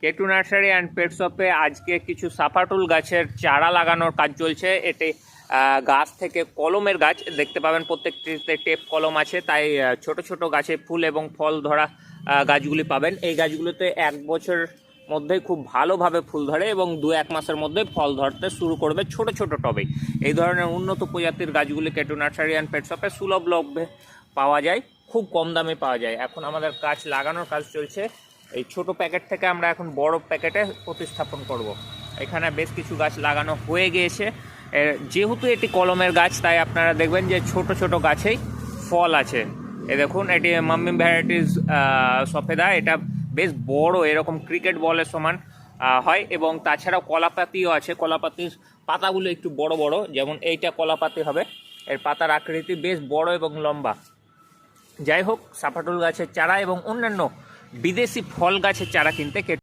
কেটু nursery and পেট শপে আজকে কিছু সাপাটুল গাছের চারা লাগানোর কাজ চলছে। এটি গাছ থেকে কলমের গাছ দেখতে পাবেন, প্রত্যেকটিতে টেপ কলম আছে, তাই ছোট ছোট গাছে ফুল এবং ফল ধরা গাছগুলি পাবেন। এই গাছগুলোতে 1 বছরের মধ্যেই খুব ভালোভাবে ফুল ধরে এবং 2-1 মাসের মধ্যে ফল ধরতে শুরু করবে ছোট ছোট টবে। এই ধরনের উন্নত প্রজাতির গাছগুলি কেটু নার্সারি অ্যান্ড পেট শপে সুলভ লভ্যে পাওয়া যায়, খুব কম দামে পাওয়া যায়। এখন আমাদের গাছ লাগানোর কাজ চলছে। এই ছোট প্যাকেট থেকে আমরা এখন বড় প্যাকেটে প্রতিস্থাপন করব। এখানে বেশ কিছু গাছ লাগানো হয়ে গিয়েছে। যেহেতু এটি কলমের গাছ, তাই আপনারা দেখবেন যে ছোট ছোট গাছেই ফল আছে। এ দেখুন, এটি মাম্মি ভ্যারাইটিস সফেদা। এটা বেশ বড়, এরকম ক্রিকেট বলের সমান হয়। এবং তাছাড়াও কলাপাতিও আছে। কলাপাতির পাতাগুলো একটু বড় বড়, যেমন এইটা কলাপাতি হবে। এর পাতার আকৃতি বেশ বড় এবং লম্বা। যাই হোক, সাপাটুল গাছের চারা এবং অন্যান্য বিদেশি ফল গাছের চারা কিনতে